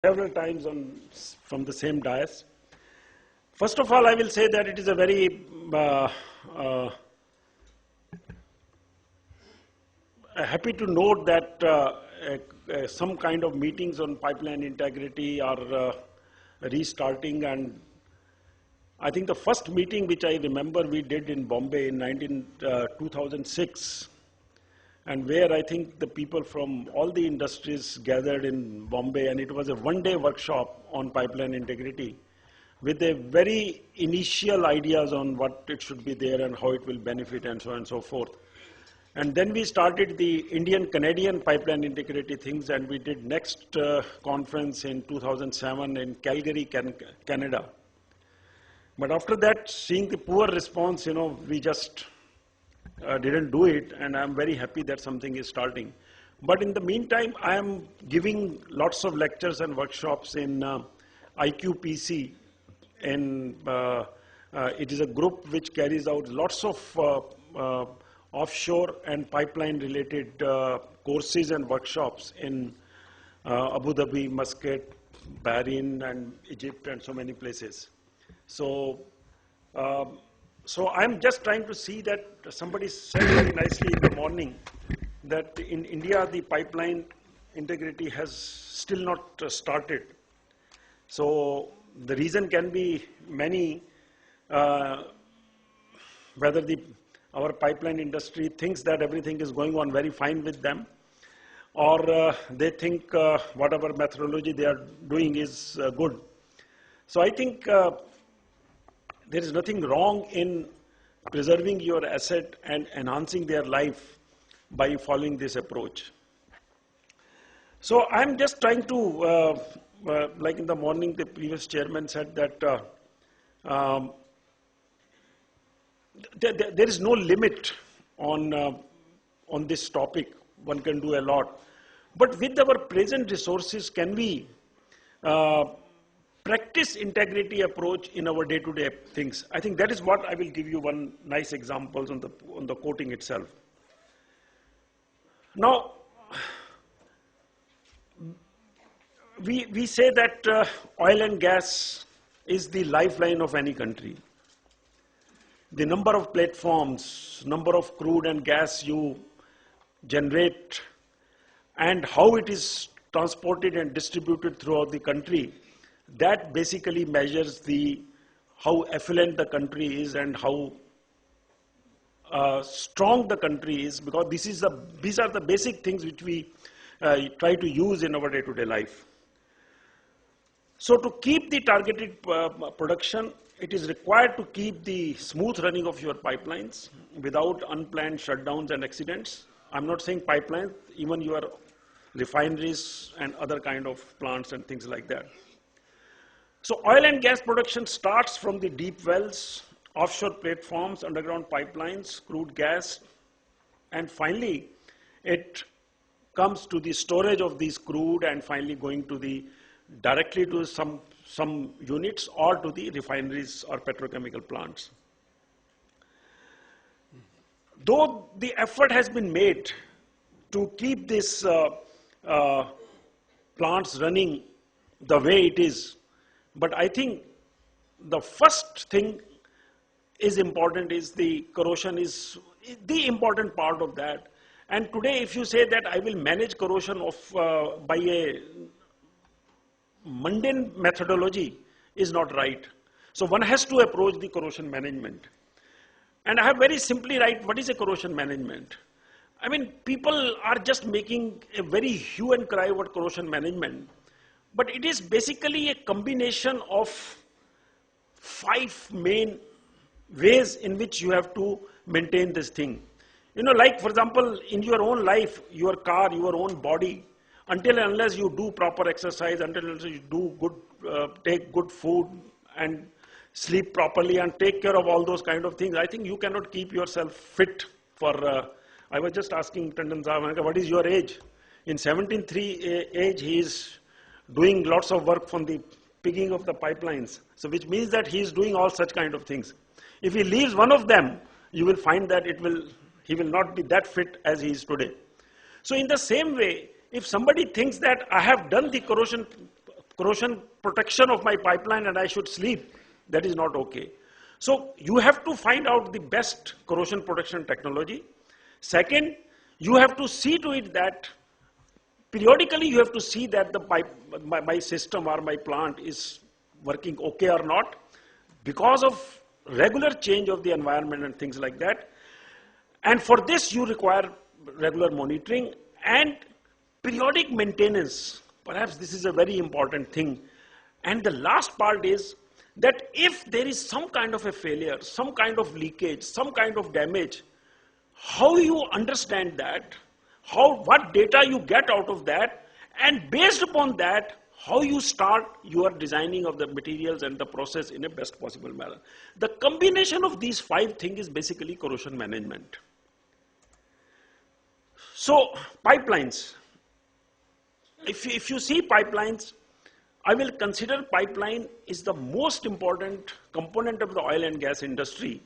several times from the same dais. First of all, I will say that it is a very uh, happy to note that some kind of meetings on pipeline integrity are restarting, and I think the first meeting which I remember we did in Bombay in 2006, and where I think the people from all the industries gathered in Bombay, and it was a one-day workshop on pipeline integrity with a very initial ideas on what it should be there and how it will benefit and so on and so forth. And then we started the Indian-Canadian pipeline integrity things, and we did next conference in 2007 in Calgary, Canada. But after that, seeing the poor response, we just didn't do it, and I'm very happy that something is starting. But in the meantime, I am giving lots of lectures and workshops in IQPC. It is a group which carries out lots of offshore and pipeline related courses and workshops in Abu Dhabi, Muscat, Bahrain and Egypt and so many places. So I'm just trying to see that somebody said very nicely in the morning that in India the pipeline integrity has still not started. So the reason can be many, whether our pipeline industry thinks that everything is going on very fine with them, or they think whatever methodology they are doing is good. So I think there is nothing wrong in preserving your asset and enhancing their life by following this approach. So I'm just trying to, like in the morning, the previous chairman said that there is no limit on this topic. One can do a lot. But with our present resources, can we practice integrity approach in our day-to-day things? I think that is what I will give you one nice examples on the quoting itself. Now, we say that oil and gas is the lifeline of any country. The number of platforms, number of crude and gas you generate, and how it is transported and distributed throughout the country, that basically measures how affluent the country is and how strong the country is, because these are the basic things which we try to use in our day-to-day life. So to keep the targeted production, it is required to keep the smooth running of your pipelines without unplanned shutdowns and accidents. I'm not saying pipelines, even your refineries and other kind of plants and things like that. So oil and gas production starts from the deep wells, offshore platforms, underground pipelines, crude gas, and finally it comes to the storage of these crude and finally going to directly to some units or to the refineries or petrochemical plants. Though the effort has been made to keep these plants running the way it is, but I think the first thing is important is the corrosion is the important part of that. And today if you say that I will manage corrosion by a mundane methodology is not right. So one has to approach the corrosion management. And I have very simply write, what is a corrosion management? I mean, people are just making a very hue and cry about corrosion management, but it is basically a combination of 5 main ways in which you have to maintain this thing. Like for example, in your own life, your car, your own body, until and unless you do proper exercise, until and unless you do take good food and sleep properly and take care of all those kind of things, I think you cannot keep yourself fit for, I was just asking Tandon Sahab, what is your age? In 73 age, he is doing lots of work from the pigging of the pipelines. So which means that he is doing all such kind of things. If he leaves one of them, you will find that he will not be that fit as he is today. So in the same way, if somebody thinks that I have done the corrosion protection of my pipeline and I should sleep. That is not okay. So you have to find out the best corrosion protection technology. Second, you have to see to it that periodically you have to see that the my system or my plant is working okay or not because of regular change of the environment and things like that. And for this you require regular monitoring and periodic maintenance. Perhaps this is a very important thing. And the last part is that if there is some kind of a failure, some kind of leakage, some kind of damage, how you understand that, what data you get out of that, and based upon that, how you start your designing of the materials and the process in a best possible manner. The combination of these 5 things is basically corrosion management. So pipelines, if you see pipelines, I will consider pipeline is the most important component of the oil and gas industry.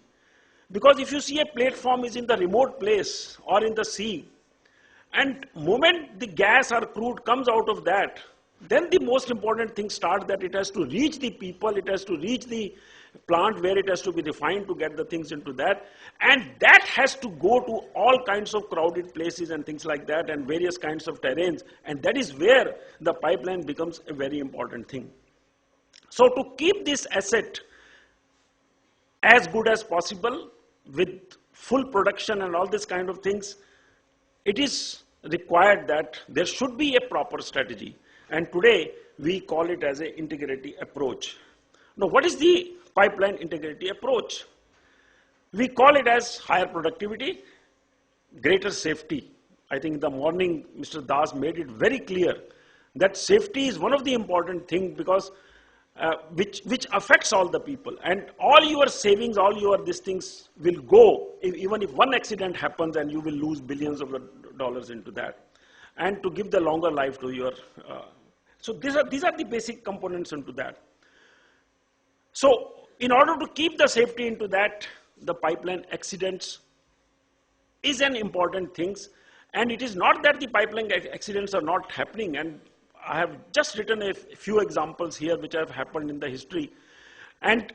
Because if you see a platform is in the remote place or in the sea, and moment the gas or crude comes out of that, then the most important thing starts, that it has to reach the people, it has to reach the plant where it has to be refined to get the things into that, and that has to go to all kinds of crowded places and things like that and various kinds of terrains, and that is where the pipeline becomes a very important thing. So to keep this asset as good as possible with full production and all this kind of things, it is required that there should be a proper strategy, and today we call it as an integrity approach. Now what is the pipeline integrity approach? We call it as higher productivity, greater safety. I think in the morning Mr. Das made it very clear that safety is one of the important things, because which affects all the people, and all your savings, all your these things will go, even if one accident happens, and you will lose billions of dollars into that, and to give the longer life to your so these are the basic components into that. So in order to keep the safety into that, the pipeline accidents is an important thing, and it is not that the pipeline accidents are not happening, and I have just written a few examples here which have happened in the history, and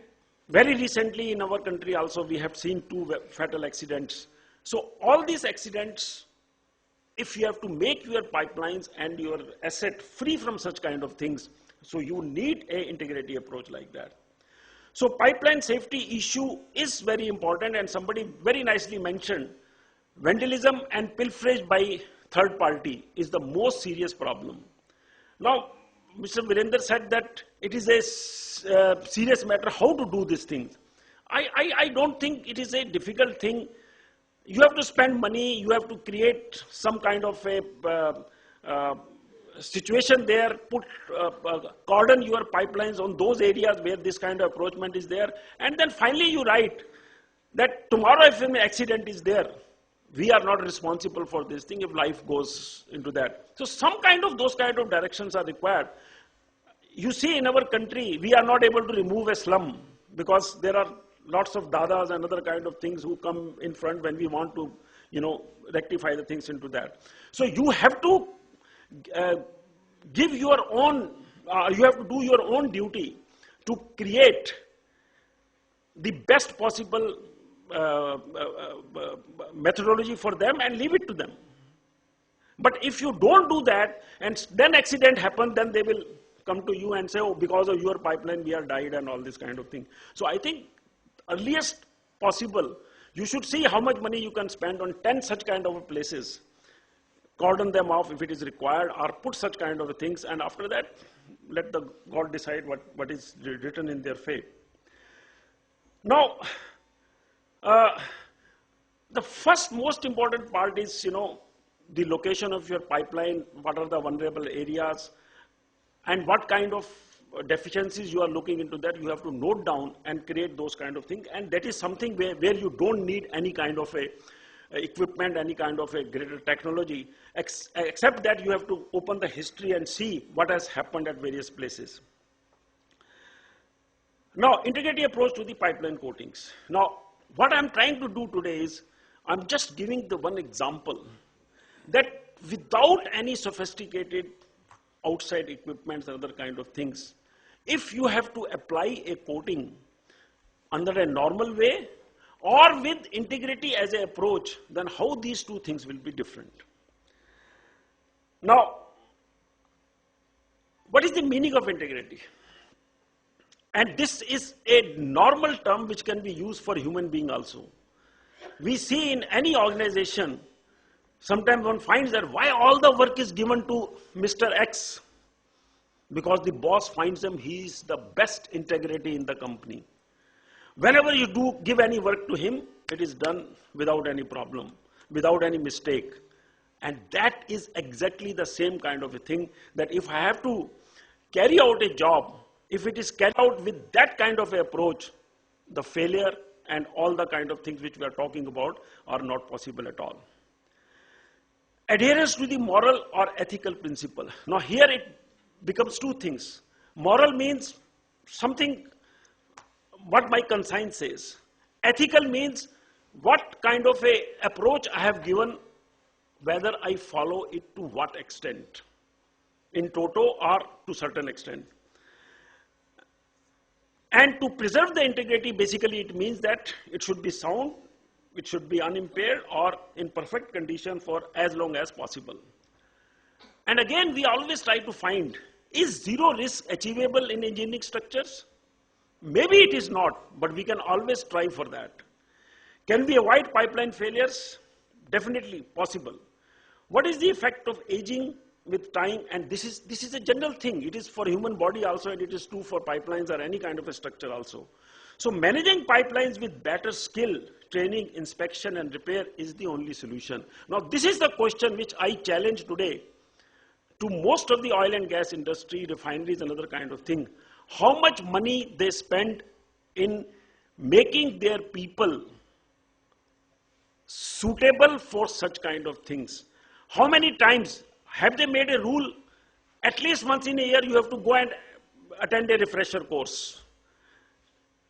very recently in our country also we have seen 2 fatal accidents. So all these accidents, if you have to make your pipelines and your asset free from such kind of things, so you need an integrity approach like that. So pipeline safety issue is very important, and somebody very nicely mentioned vandalism and pilferage by third party is the most serious problem. Now, Mr. Virender said that it is a serious matter how to do these things. I don't think it is a difficult thing. You have to spend money, you have to create some kind of a situation there, cordon your pipelines on those areas where this kind of approachment is there, and then finally you write that tomorrow if an accident is there, we are not responsible for this thing if life goes into that. So some kind of those kind of directions are required. You see in our country, we are not able to remove a slum because there are lots of dadas and other kind of things who come in front when we want to, rectify the things into that. So you have to give your own, you have to do your own duty to create the best possible methodology for them and leave it to them. But if you don't do that and then accident happen, then they will come to you and say, oh, because of your pipeline we are died and all this kind of thing. So I think earliest possible, you should see how much money you can spend on 10 such kind of places, cordon them off if it is required, or put such kind of things, and after that let the God decide what is written in their fate. Now the first most important part is, the location of your pipeline, what are the vulnerable areas, and what kind of deficiencies you are looking into that. You have to note down and create those kind of things, and that is something where you don't need any kind of a equipment, any kind of a greater technology, except that you have to open the history and see what has happened at various places. Now, integrity approach to the pipeline coatings. Now, what I'm trying to do today is, I'm just giving the one example that without any sophisticated outside equipments and other kind of things. If you have to apply a coating under a normal way or with integrity as an approach, then how these two things will be different. Now, what is the meaning of integrity? And this is a normal term which can be used for human being also. We see in any organization, sometimes one finds that why all the work is given to Mr. X? Because the boss finds him, he is the best integrity in the company. Whenever you do give any work to him, it is done without any problem, without any mistake. And that is exactly the same kind of a thing, that if I have to carry out a job, if it is carried out with that kind of approach, the failure and all the kind of things which we are talking about are not possible at all. Adherence to the moral or ethical principle. Now here it becomes two things. Moral means something, what my conscience says. Ethical means what kind of a approach I have given, whether I follow it to what extent, in toto or to certain extent. And to preserve the integrity, basically it means that it should be sound, it should be unimpaired or in perfect condition for as long as possible. And again, we always try to find, is zero risk achievable in engineering structures? Maybe it is not, but we can always try for that. Can we avoid pipeline failures? Definitely possible. What is the effect of aging with time? And this is a general thing. It is for human body also, and it is true for pipelines or any kind of a structure also. So managing pipelines with better skill, training, inspection and repair is the only solution. Now this is the question which I challenge today to most of the oil and gas industry, refineries and other kind of thing. How much money they spend in making their people suitable for such kind of things. How many times have they made a rule, at least once in a year you have to go and attend a refresher course.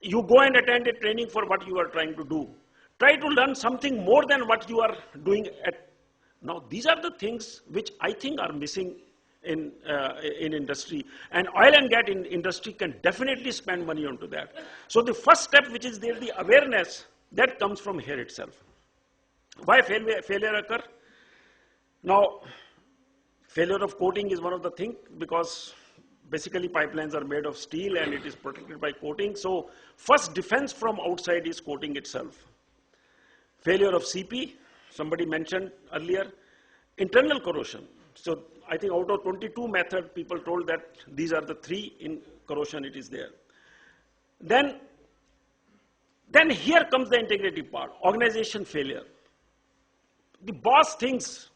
You go and attend a training for what you are trying to do. Try to learn something more than what you are doing at. Now these are the things which I think are missing in industry, and oil and gas industry can definitely spend money onto that. So the first step which is there, the awareness, that comes from here itself. Why failure occur? Now, failure of coating is one of the things, because basically pipelines are made of steel and it is protected by coating. So first defense from outside is coating itself. Failure of CP, somebody mentioned earlier. Internal corrosion. So I think out of 22 methods, people told that these are the 3 in corrosion it is there. Then here comes the integrity part, organization failure. The boss thinks,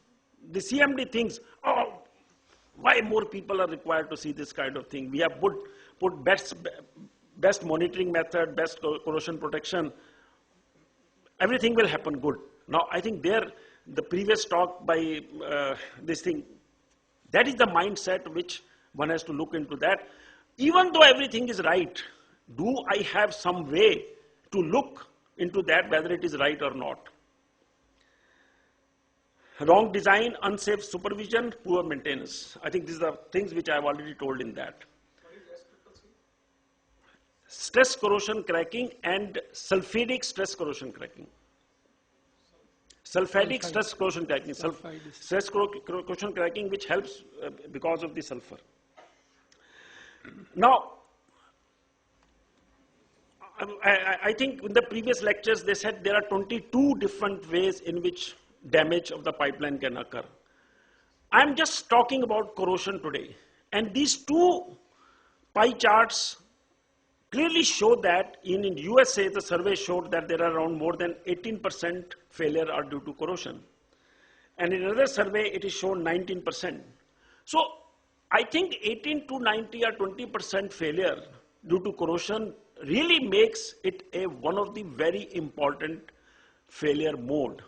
the CMD thinks, oh, why more people are required to see this kind of thing? We have put best monitoring method, best corrosion protection. Everything will happen good. Now, I think the previous talk by this thing, that is the mindset which one has to look into that. Even though everything is right, do I have some way to look into that, whether it is right or not? Wrong design, unsafe supervision, poor maintenance. I think these are things which I have already told in that. What is SCC? Stress corrosion cracking and sulfidic stress corrosion cracking. Sulfidic stress corrosion cracking. Stress corrosion cracking, which helps because of the sulfur. Now, I think in the previous lectures they said there are 22 different ways in which damage of the pipeline can occur. I'm just talking about corrosion today. And these 2 pie charts clearly show that in USA, the survey showed that there are around more than 18% failure are due to corrosion. And in another survey, it is shown 19%. So I think 18 to 90 or 20% failure due to corrosion really makes it one of the very important failure mode.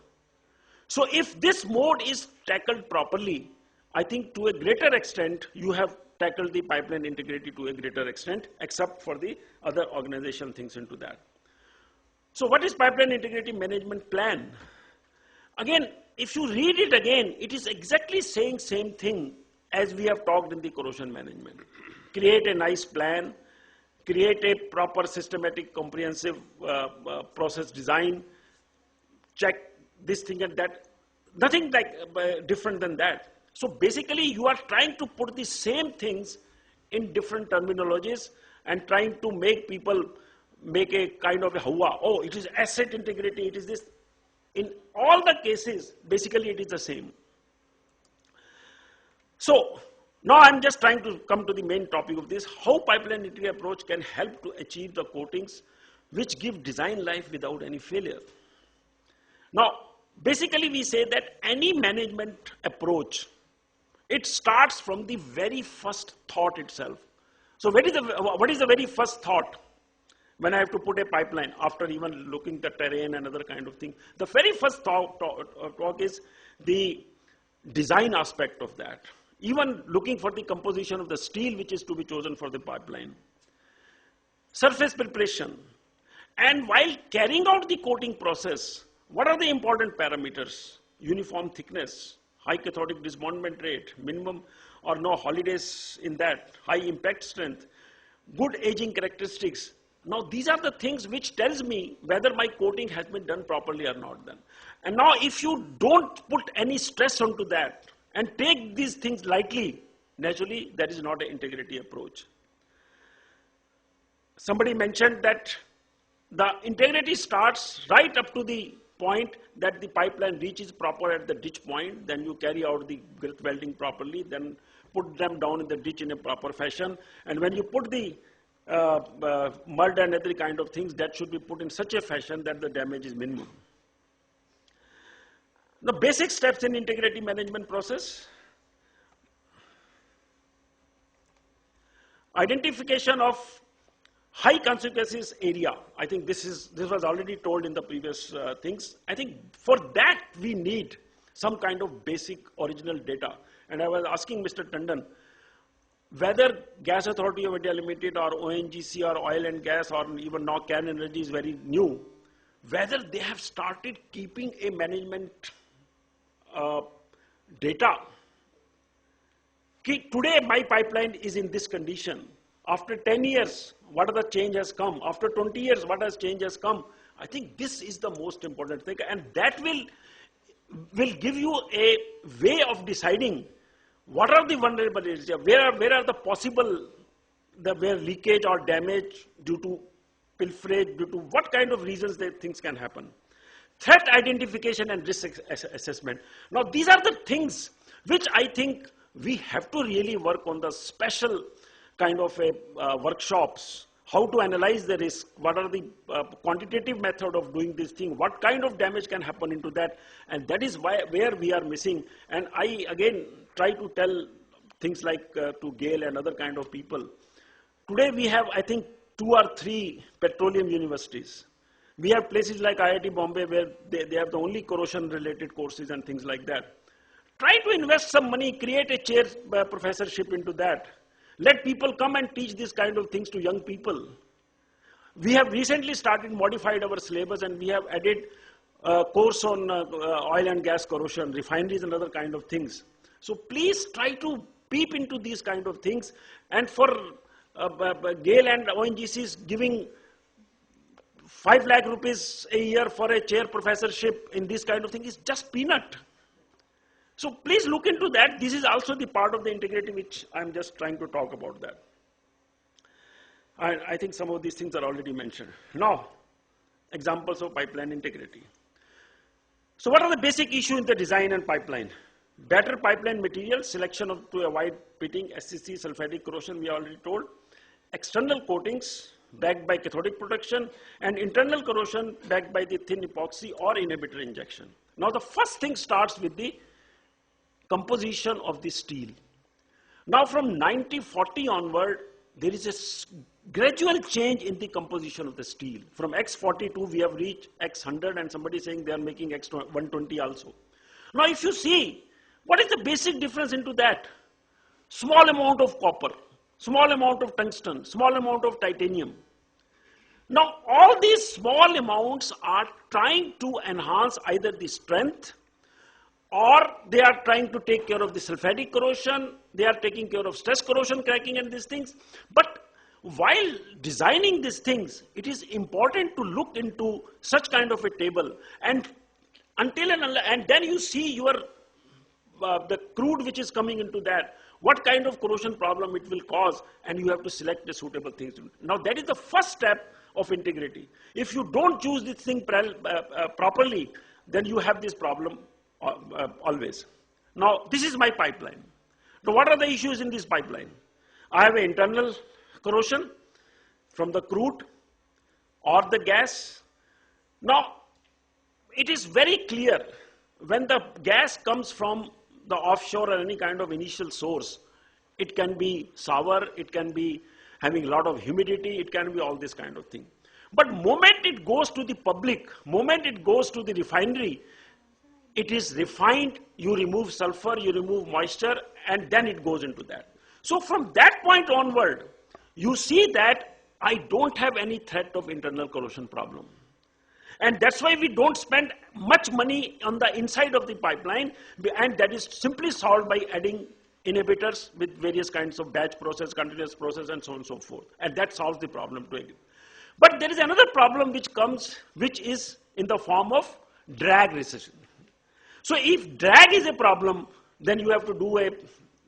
So if this mode is tackled properly, I think to a greater extent, you have tackled the pipeline integrity to a greater extent, except for the other organizational things into that. So what is pipeline integrity management plan? Again, if you read it again, it is exactly saying same thing as we have talked in the corrosion management. Create a nice plan, create a proper systematic comprehensive process design, check this thing and that, nothing like different than that. So basically you are trying to put the same things in different terminologies and trying to make people make a kind of a hawa, oh, it is asset integrity, it is this. In all the cases, basically it is the same. So now I'm just trying to come to the main topic of this, how pipeline integrity approach can help to achieve the coatings which give design life without any failure. Now, basically we say that any management approach, it starts from the very first thought itself. So what is the very first thought when I have to put a pipeline after even looking at the terrain and other kind of thing? The very first thought is the design aspect of that. Even looking for the composition of the steel which is to be chosen for the pipeline. Surface preparation. And while carrying out the coating process, what are the important parameters? Uniform thickness, high cathodic disbondment rate, minimum or no holidays in that, high impact strength, good aging characteristics. Now these are the things which tells me whether my coating has been done properly or not done. And now if you don't put any stress onto that and take these things lightly, naturally that is not an integrity approach. Somebody mentioned that the integrity starts right up to the point that the pipeline reaches proper at the ditch point, then you carry out the girth welding properly, then put them down in the ditch in a proper fashion, and when you put the mud and other kind of things, that should be put in such a fashion that the damage is minimum. The basic steps in integrity management process: identification of high consequences area. I think this was already told in the previous things. I think for that we need some kind of basic original data. And I was asking Mr. Tandon whether Gas Authority of India Limited or ONGC or Oil and Gas or even now Can Energy is very new, whether they have started keeping a management data. Today my pipeline is in this condition. After 10 years, what are the change has come? After 20 years, what has change has come? I think this is the most important thing, and that will give you a way of deciding what are the vulnerabilities, where are the possible, where leakage or damage due to pilferage, due to what kind of reasons that things can happen. Threat identification and risk assessment. Now these are the things which I think we have to really work on, the special kind of workshops, how to analyze the risk, what are the quantitative method of doing this thing, what kind of damage can happen into that, and that is where we are missing. And I again try to tell things like to Gale and other kind of people. Today we have, I think, 2 or 3 petroleum universities. We have places like IIT Bombay where they have the only corrosion related courses and things like that. Try to invest some money, create a chair professorship into that. Let people come and teach these kind of things to young people. We have recently started modified our syllabus and we have added a course on oil and gas corrosion, refineries and other kind of things. So please try to peep into these kind of things, and for Gale and ONGCs giving 5 lakh rupees a year for a chair professorship in this kind of thing is just peanut. So please look into that. This is also the part of the integrity which I'm just trying to talk about that. I think some of these things are already mentioned. Now, examples of pipeline integrity. So what are the basic issues in the design and pipeline? Better pipeline material, selection to avoid pitting, SCC, sulfatic corrosion, we already told. External coatings backed by cathodic protection, and internal corrosion backed by the thin epoxy or inhibitor injection. Now the first thing starts with the composition of the steel. Now from 1940 onward, there is a gradual change in the composition of the steel. From X42 we have reached X100, and somebody saying they are making X120 also. Now if you see, what is the basic difference into that? Small amount of copper, small amount of tungsten, small amount of titanium. Now all these small amounts are trying to enhance either the strength, or they are trying to take care of the sulfatic corrosion, They are taking care of stress corrosion cracking and these things. But while designing these things, it is important to look into such kind of a table, and and then you see your the crude which is coming into that, what kind of corrosion problem it will cause, and you have to select the suitable things. Now that is the first step of integrity. If you don't choose this thing properly, then you have this problem always. Now this is my pipeline. Now what are the issues in this pipeline? I have an internal corrosion from the crude or the gas. Now it is very clear when the gas comes from the offshore or any kind of initial source, it can be sour, it can be having a lot of humidity, it can be all this kind of thing. But moment it goes to the public, moment it goes to the refinery, it is refined, you remove sulfur, you remove moisture, and then it goes into that. So from that point onward, you see that I don't have any threat of internal corrosion problem. And that's why we don't spend much money on the inside of the pipeline, and that is simply solved by adding inhibitors with various kinds of batch process, continuous process, and so on and so forth. And that solves the problem to it. But there is another problem which comes, which is in the form of drag recession. So if drag is a problem, then you have to do a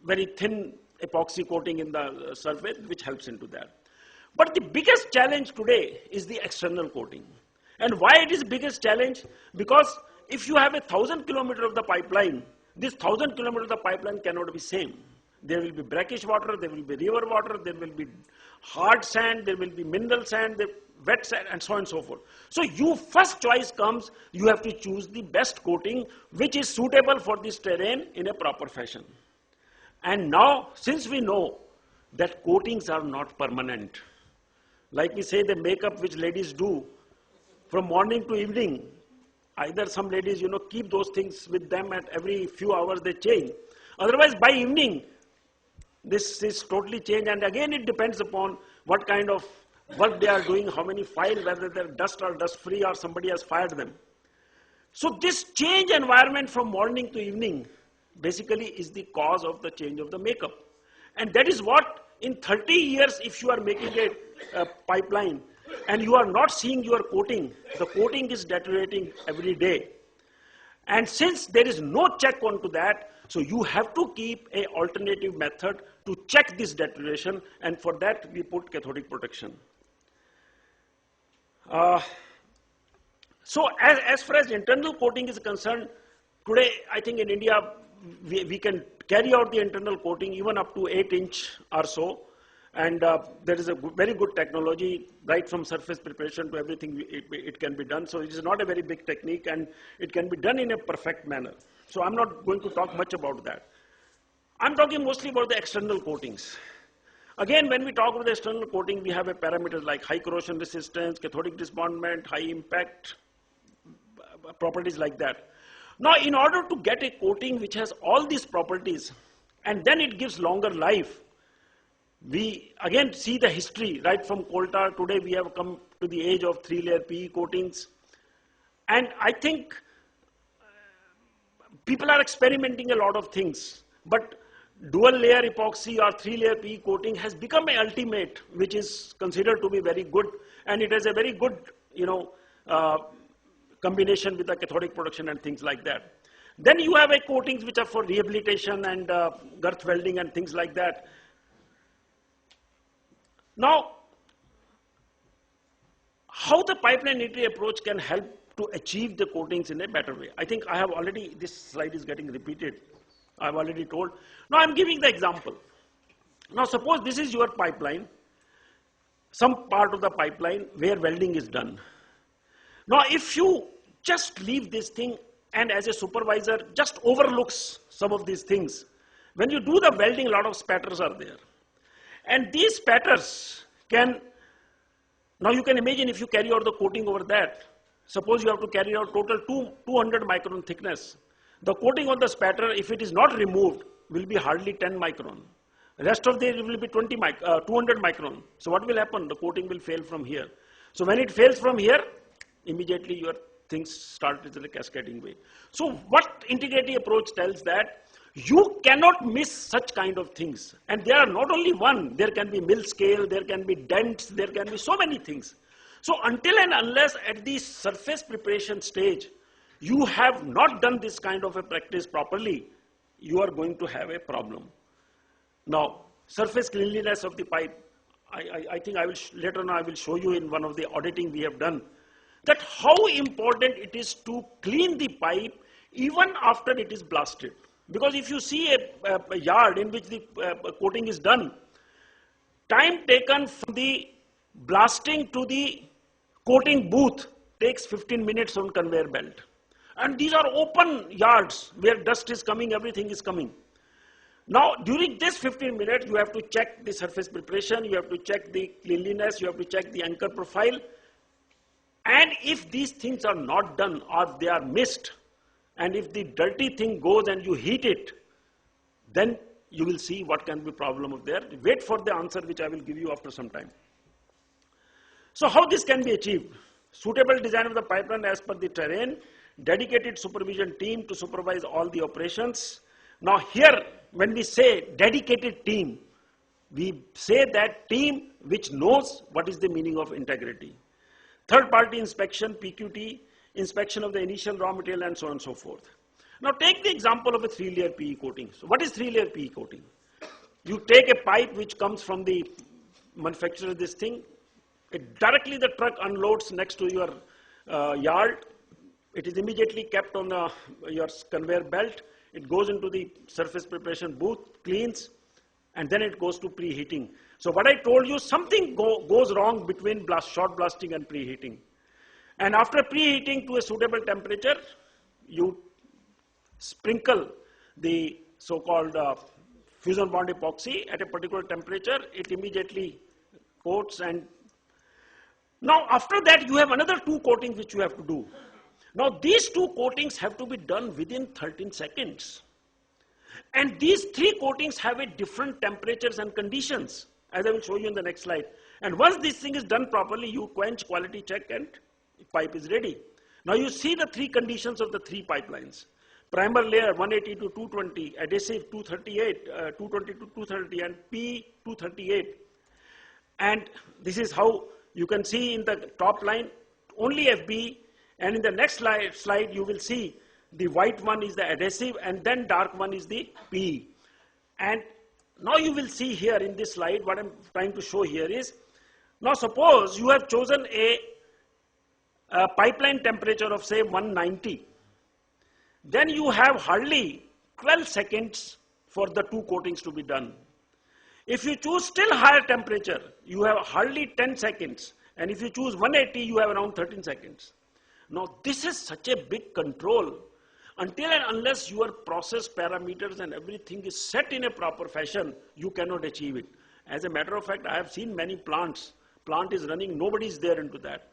very thin epoxy coating in the surface, which helps into that. But the biggest challenge today is the external coating. And why it is the biggest challenge? Because if you have 1,000 kilometers of the pipeline, this 1,000 kilometers of the pipeline cannot be same. There will be brackish water, there will be river water, there will be hard sand, there will be mineral sand, wet sand, and so on and so forth. So you first choice comes, you have to choose the best coating which is suitable for this terrain in a proper fashion. And now, since we know that coatings are not permanent, like we say the makeup which ladies do, from morning to evening, either some ladies, keep those things with them, and every few hours they change. Otherwise, by evening, this is totally changed, and again it depends upon what kind of work they are doing, how many files, whether they're dust or dust-free or somebody has fired them. So this change environment from morning to evening basically is the cause of the change of the makeup. And that is what, in 30 years, if you are making a pipeline, and you are not seeing your coating, the coating is deteriorating every day. And since there is no check onto that, so you have to keep an alternative method to check this deterioration, and for that we put cathodic protection. So as far as internal coating is concerned, today I think in India we can carry out the internal coating even up to 8 inch or so. And there is a very good technology, right from surface preparation to everything, it can be done. So it is not a very big technique, and it can be done in a perfect manner. So I'm not going to talk much about that. I'm talking mostly about the external coatings. Again, when we talk about the external coating, we have a parameters like high corrosion resistance, cathodic disbondment, high impact, properties like that. Now, in order to get a coating which has all these properties, and then it gives longer life, we again see the history, right from coal tar. Today we have come to the age of 3-layer PE coatings. And I think people are experimenting a lot of things, but dual-layer epoxy or 3-layer PE coating has become an ultimate, which is considered to be very good, and it has a very good, combination with the cathodic protection and things like that. Then you have a coatings which are for rehabilitation and girth welding and things like that. Now, how the pipeline entry approach can help to achieve the coatings in a better way? I think I have already, this slide is getting repeated. I've already told. Now I'm giving the example. Now suppose this is your pipeline, some part of the pipeline where welding is done. Now if you just leave this thing and as a supervisor just overlooks some of these things, when you do the welding, a lot of spatters are there. And these spatters can, now you can imagine if you carry out the coating over that, suppose you have to carry out total 200 micron thickness. The coating on the spatter, if it is not removed, will be hardly 10 micron. The rest of it will be 200 micron. So what will happen? The coating will fail from here. So when it fails from here, immediately your things start in a cascading way. So what integrative approach tells that You cannot miss such kind of things. And there are not only one, there can be mill scale, there can be dents, there can be so many things. So until and unless at the surface preparation stage, you have not done this kind of a practice properly, you are going to have a problem. Now, surface cleanliness of the pipe, I think I will, later on I will show you in one of the auditing we have done, that how important it is to clean the pipe even after it is blasted. Because if you see a yard in which the coating is done, time taken from the blasting to the coating booth takes 15 minutes on conveyor belt. And these are open yards where dust is coming, everything is coming. Now, during this 15 minutes, you have to check the surface preparation, you have to check the cleanliness, you have to check the anchor profile. And if these things are not done or they are missed, and if the dirty thing goes and you heat it, then you will see what can be problem of there. Wait for the answer which I will give you after some time. So how this can be achieved? Suitable design of the pipeline as per the terrain, dedicated supervision team to supervise all the operations. Now here, when we say dedicated team, we say that team which knows what is the meaning of integrity. Third party inspection, PQT, inspection of the initial raw material and so on and so forth. Now take the example of a 3-layer PE coating. So what is 3-layer PE coating? You take a pipe which comes from the manufacturer of this thing, directly the truck unloads next to your yard, it is immediately kept on your conveyor belt, it goes into the surface preparation booth, cleans, and then it goes to preheating. So what I told you, something goes wrong between short blasting and preheating. And after preheating to a suitable temperature, you sprinkle the so-called fusion bond epoxy at a particular temperature, it immediately coats. And now after that you have another 2 coatings which you have to do. Now these 2 coatings have to be done within 13 seconds. And these 3 coatings have a different temperatures and conditions, as I will show you in the next slide. And once this thing is done properly, you quench, quality check, and pipe is ready. Now you see the 3 conditions of the 3 pipelines. Primer layer 180 to 220, adhesive 238, 220 to 230, and P 238. And this is how you can see in the top line only FB, and in the next slide you will see the white one is the adhesive and then dark one is the PE. And now you will see here in this slide what I'm trying to show here is, now suppose you have chosen a pipeline temperature of say 190. Then you have hardly 12 seconds for the 2 coatings to be done. If you choose still higher temperature, you have hardly 10 seconds. And if you choose 180, you have around 13 seconds. Now this is such a big control. Until and unless your process parameters and everything is set in a proper fashion, you cannot achieve it. As a matter of fact, I have seen many plants. Plant is running, nobody is there into that.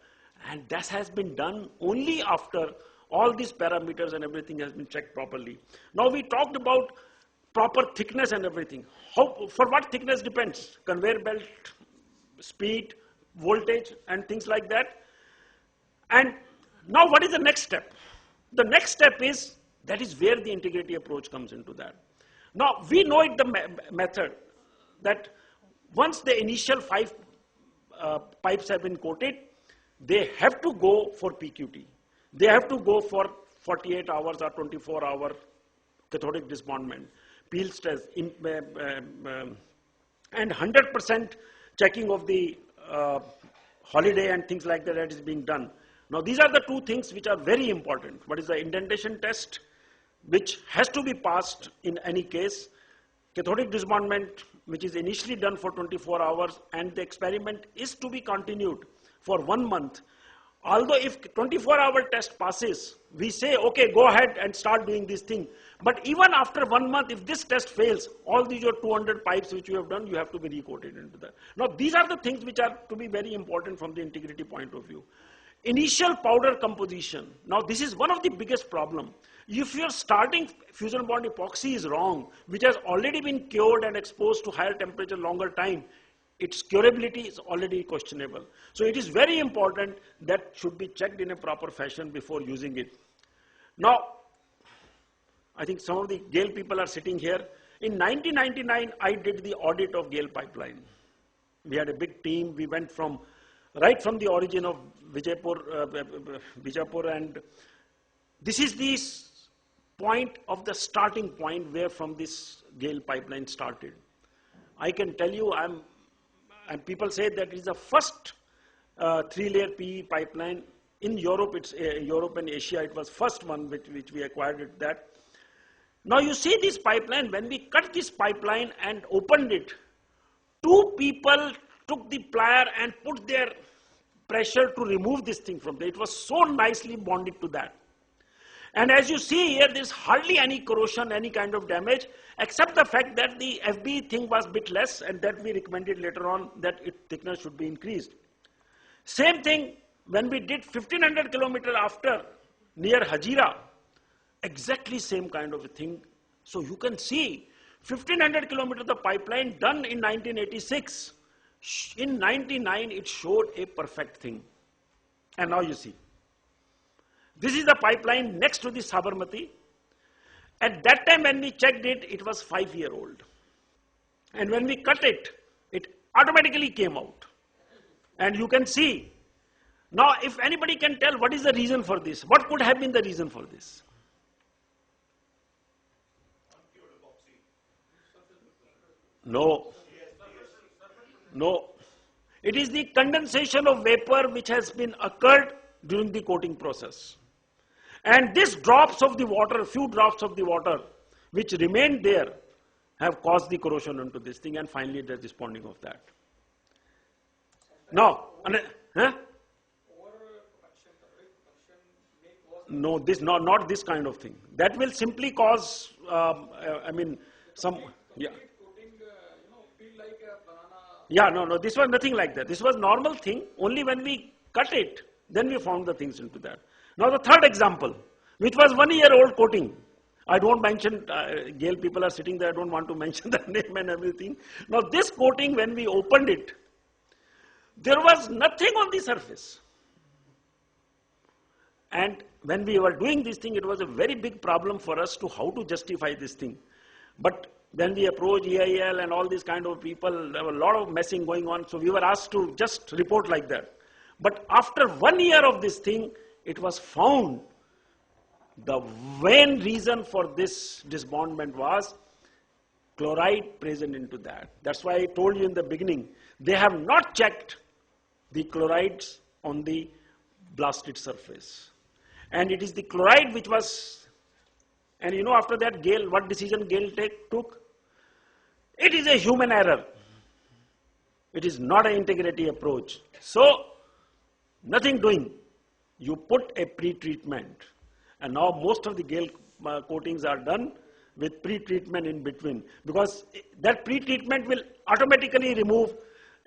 And that has been done only after all these parameters and everything has been checked properly. Now we talked about proper thickness and everything. For what thickness depends? Conveyor belt, speed, voltage, and things like that. And now what is the next step? The next step is, that is where the integrity approach comes into that. Now we know it the method that once the initial 5 pipes have been coated, they have to go for PQT. They have to go for 48 hours or 24-hour cathodic disbondment, peel stress, and 100% checking of the holiday and things like that is being done. Now these are the 2 things which are very important. What is the indentation test, which has to be passed in any case, cathodic disbondment, which is initially done for 24 hours, and the experiment is to be continued for 1 month. Although if 24-hour test passes, we say, okay, go ahead and start doing this thing. But even after 1 month, if this test fails, all these your 200 pipes which you have done, you have to be recoated into that. Now these are the things which are to be very important from the integrity point of view. Initial powder composition. Now this is one of the biggest problem. If your starting fusion bond epoxy is wrong, which has already been cured and exposed to higher temperature longer time, its curability is already questionable. So it is very important that should be checked in a proper fashion before using it. Now, I think some of the GAIL people are sitting here. In 1999, I did the audit of GAIL pipeline. We had a big team. We went right from the origin of Bijapur, and this is the point of the starting point where from this GAIL pipeline started. I can tell you, and people say that it is the first 3-layer PE pipeline in Europe. It's Europe and Asia. It was first one which we acquired it that. Now you see this pipeline, when we cut this pipeline and opened it, 2 people took the plier and put their pressure to remove this thing from there. It was so nicely bonded to that. And as you see here, there's hardly any corrosion, any kind of damage, except the fact that the FB thing was a bit less, and that we recommended later on that its thickness should be increased. Same thing when we did 1500 kilometers after near Hajira, exactly same kind of a thing. So you can see 1500 kilometers of pipeline done in 1986. In 99, it showed a perfect thing. And now you see. This is the pipeline next to the Sabarmati. At that time when we checked it, it was 5-year-old. And when we cut it, it automatically came out. And you can see. Now, if anybody can tell what is the reason for this, what could have been the reason for this? No. No. It is the condensation of vapor which has been occurred during the coating process. And these drops of the water, few drops of the water which remained there have caused the corrosion into this thing, and finally the responding of that. Now, no, not this kind of thing. That will simply cause, yeah. Yeah, no, this was nothing like that. This was normal thing. Only when we cut it, then we found the things into that. Now the third example, which was 1-year-old coating. I don't mention, GAIL people are sitting there, I don't want to mention the name and everything. Now this coating, when we opened it, there was nothing on the surface. And when we were doing this thing, it was a very big problem for us to how to justify this thing. But when we approached EIL and all these kind of people, there were a lot of messing going on, so we were asked to just report like that. But after 1 year of this thing, it was found the main reason for this disbondment was chloride present into that. That's why I told you in the beginning, they have not checked the chlorides on the blasted surface. And it is the chloride which was, and you know after that GAIL, what decision GAIL took? It is a human error. It is not an integrity approach. So, nothing doing. You put a pre-treatment. And now most of the GAIL coatings are done with pre-treatment in between. Because that pre-treatment will automatically remove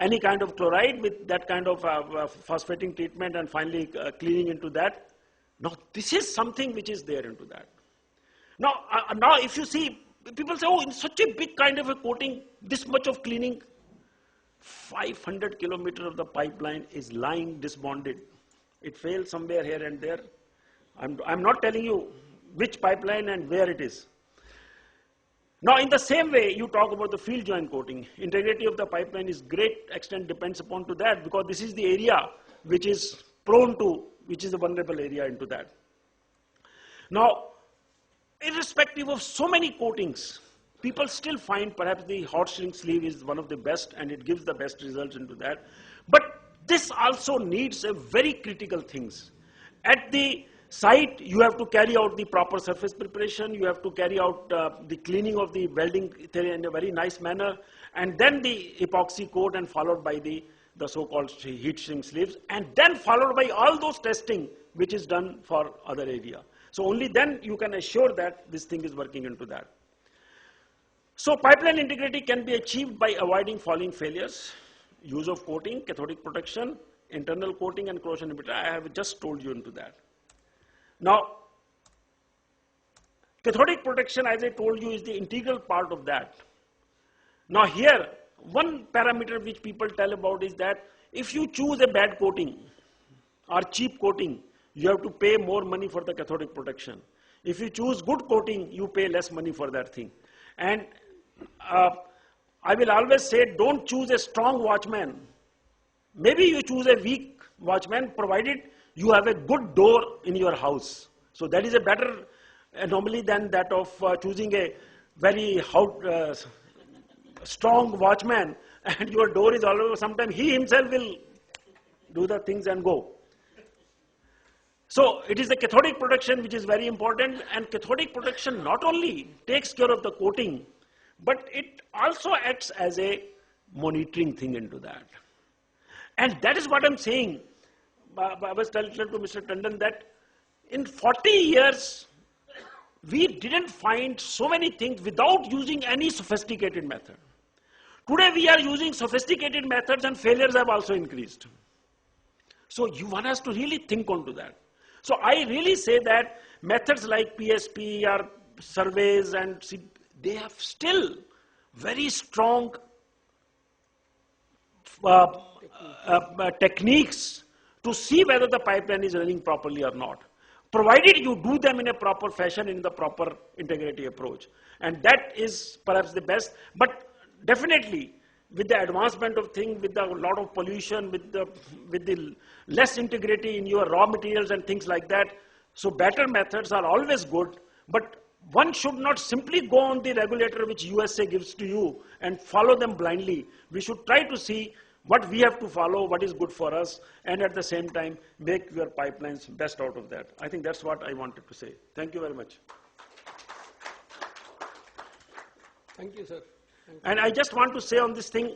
any kind of chloride with that kind of phosphating treatment and finally cleaning into that. Now, this is something which is there into that. Now if you see, people say, oh, in such a big kind of a coating, this much of cleaning, 500 kilometers of the pipeline is lying disbonded. It failed somewhere here and there. I'm not telling you which pipeline and where it is. Now, in the same way, you talk about the field joint coating. Integrity of the pipeline is great extent depends upon to that, because this is the area which is prone to, which is a vulnerable area into that. Now, irrespective of so many coatings, people still find perhaps the hot shrink sleeve is one of the best and it gives the best results into that. But this also needs a very critical things. At the site, you have to carry out the proper surface preparation, you have to carry out the cleaning of the welding in a very nice manner, and then the epoxy coat and followed by the so-called heat shrink sleeves, and then followed by all those testing which is done for other area. So only then you can assure that this thing is working into that. So pipeline integrity can be achieved by avoiding following failures: use of coating, cathodic protection, internal coating and corrosion inhibitor. I have just told you into that. Now, cathodic protection, as I told you, is the integral part of that. Now here, one parameter which people tell about is that if you choose a bad coating or cheap coating, you have to pay more money for the cathodic protection. If you choose good coating, you pay less money for that thing. And I will always say, don't choose a strong watchman. Maybe you choose a weak watchman, provided you have a good door in your house. So that is a better anomaly than that of choosing a very strong watchman, and your door is all over. Sometimes he himself will do the things and go. So it is the cathodic protection which is very important, and cathodic protection not only takes care of the coating, but it also acts as a monitoring thing into that. And that is what I'm saying. I was telling to Mr. Tandon that in 40 years, we didn't find so many things without using any sophisticated method. Today we are using sophisticated methods and failures have also increased. So one has to really think onto that. So I really say that methods like PSP or surveys and they have still very strong techniques to see whether the pipeline is running properly or not, provided you do them in a proper fashion, in the proper integrity approach. And that is perhaps the best, but definitely with the advancement of things, with a lot of pollution, with the less integrity in your raw materials and things like that, so better methods are always good, but one should not simply go on the regulator which USA gives to you and follow them blindly. We should try to see what we have to follow, what is good for us, and at the same time, make your pipelines best out of that. I think that's what I wanted to say. Thank you very much. Thank you, sir. Thank you. And I just want to say on this thing,